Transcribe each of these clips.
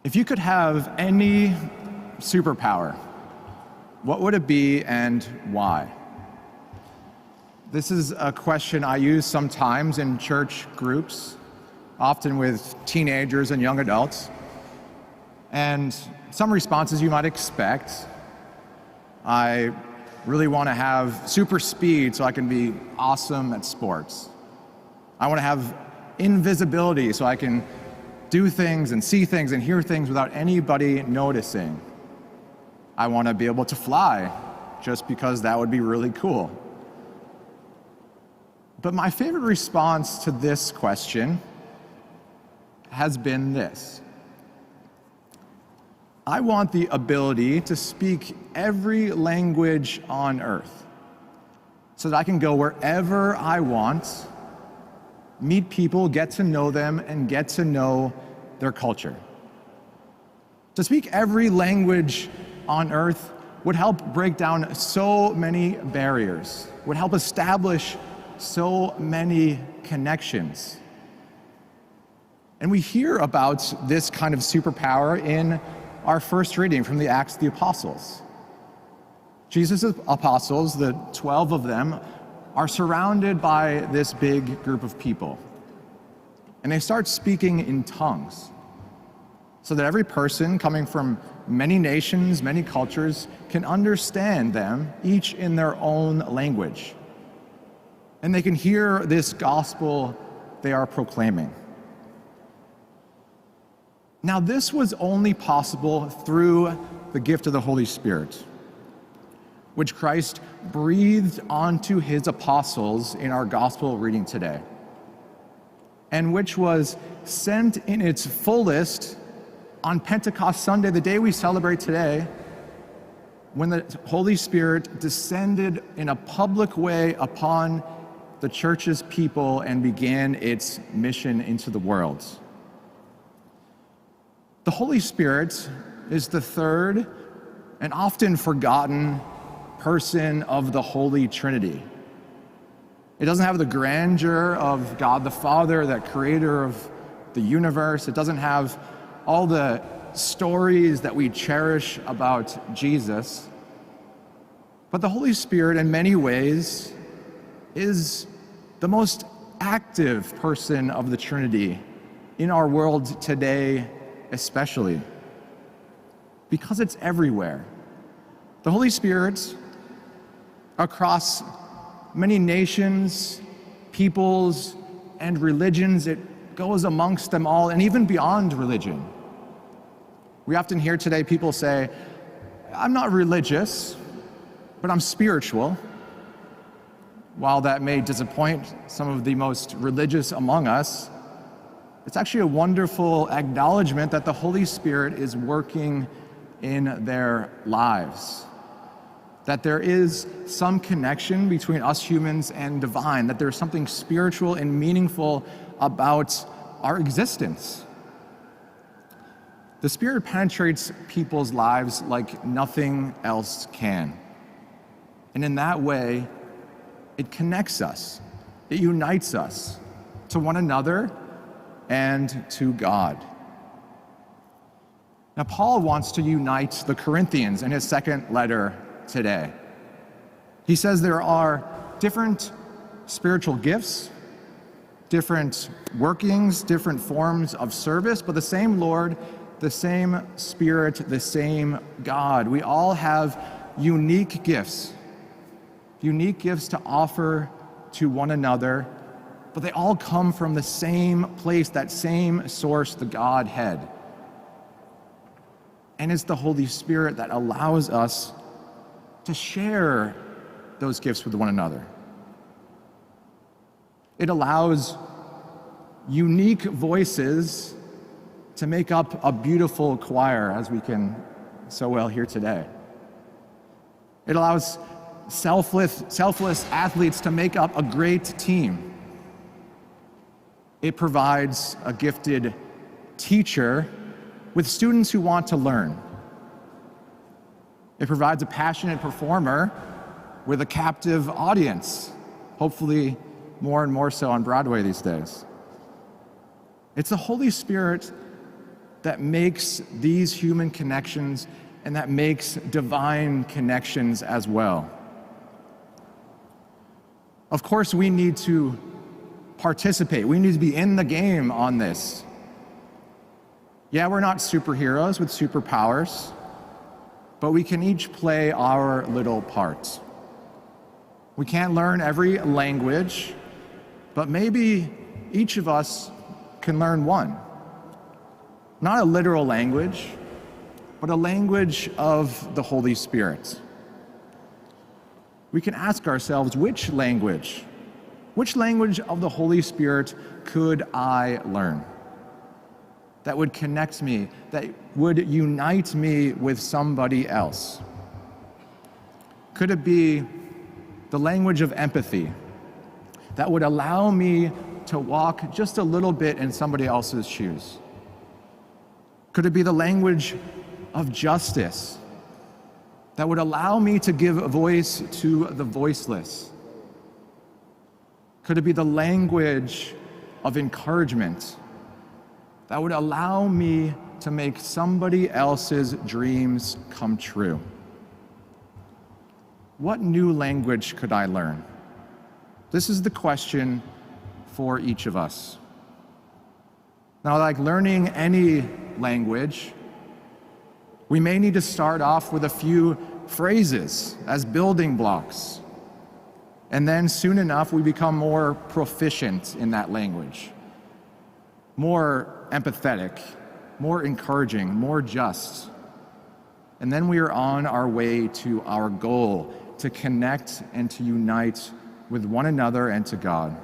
If you could have any superpower, what would it be and why? This is a question I use sometimes in church groups, often with teenagers and young adults. And some responses you might expect. I really want to have super speed so I can be awesome at sports. I want to have invisibility so I can do things and see things and hear things without anybody noticing. I want to be able to fly just because that would be really cool. But my favorite response to this question has been this. I want the ability to speak every language on earth so that I can go wherever I want, meet people, get to know them, and get to know their culture. To speak every language on earth would help break down so many barriers, would help establish so many connections. And we hear about this kind of superpower in our first reading from the Acts of the Apostles. Jesus' apostles, the 12 of them, are surrounded by this big group of people. And they start speaking in tongues so that every person coming from many nations, many cultures, can understand them, each in their own language. And they can hear this gospel they are proclaiming. Now, this was only possible through the gift of the Holy Spirit, which Christ breathed onto his apostles in our gospel reading today, and which was sent in its fullest on Pentecost Sunday, the day we celebrate today, when the Holy Spirit descended in a public way upon the church's people and began its mission into the world. The Holy Spirit is the third and often forgotten person of the Holy Trinity. It doesn't have the grandeur of God the Father, that creator of the universe. It doesn't have all the stories that we cherish about Jesus. But the Holy Spirit, in many ways, is the most active person of the Trinity in our world today, especially because it's everywhere. The Holy Spirit, across many nations, peoples, and religions, it goes amongst them all, and even beyond religion. We often hear today people say, I'm not religious, but I'm spiritual. While that may disappoint some of the most religious among us, it's actually a wonderful acknowledgement that the Holy Spirit is working in their lives, that there is some connection between us humans and divine, that there's something spiritual and meaningful about our existence. The Spirit penetrates people's lives like nothing else can. And in that way, it connects us, it unites us to one another and to God. Now, Paul wants to unite the Corinthians in his second letter today. He says there are different spiritual gifts, different workings, different forms of service, but the same Lord, the same Spirit, the same God. We all have unique gifts to offer to one another, but they all come from the same place, that same source, the Godhead. And it's the Holy Spirit that allows us to share those gifts with one another. It allows unique voices to make up a beautiful choir, as we can so well hear today. It allows selfless athletes to make up a great team. It provides a gifted teacher with students who want to learn. It provides a passionate performer with a captive audience, hopefully more and more so on Broadway these days. It's the Holy Spirit that makes these human connections and that makes divine connections as well. Of course, we need to participate. We need to be in the game on this. Yeah, we're not superheroes with superpowers, but we can each play our little part. We can't learn every language, but maybe each of us can learn one. Not a literal language, but a language of the Holy Spirit. We can ask ourselves, which language of the Holy Spirit could I learn? That would connect me, that would unite me with somebody else. Could it be the language of empathy that would allow me to walk just a little bit in somebody else's shoes? Could it be the language of justice that would allow me to give a voice to the voiceless? Could it be the language of encouragement that would allow me to make somebody else's dreams come true? What new language could I learn? This is the question for each of us. Now, like learning any language, we may need to start off with a few phrases as building blocks. And then soon enough, we become more proficient in that language, more empathetic, more encouraging, more just. And then we are on our way to our goal, to connect and to unite with one another and to God.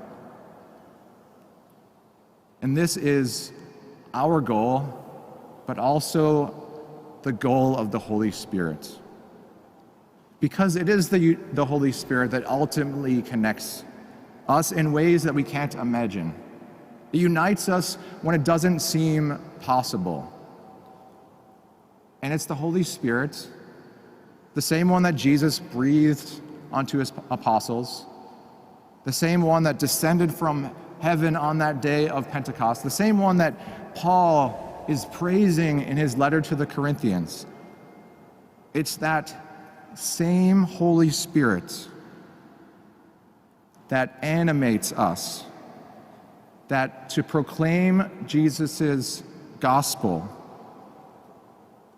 And this is our goal, but also the goal of the Holy Spirit. Because it is the Holy Spirit that ultimately connects us in ways that we can't imagine. It unites us when it doesn't seem possible. And it's the Holy Spirit, the same one that Jesus breathed onto his apostles, the same one that descended from heaven on that day of Pentecost, the same one that Paul is praising in his letter to the Corinthians. It's that same Holy Spirit that animates us, that to proclaim Jesus's gospel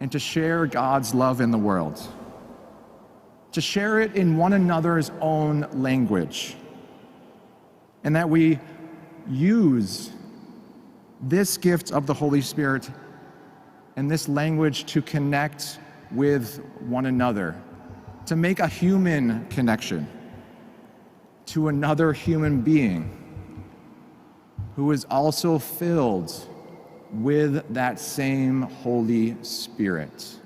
and to share God's love in the world, to share it in one another's own language, and that we use this gift of the Holy Spirit and this language to connect with one another, to make a human connection to another human being who is also filled with that same Holy Spirit.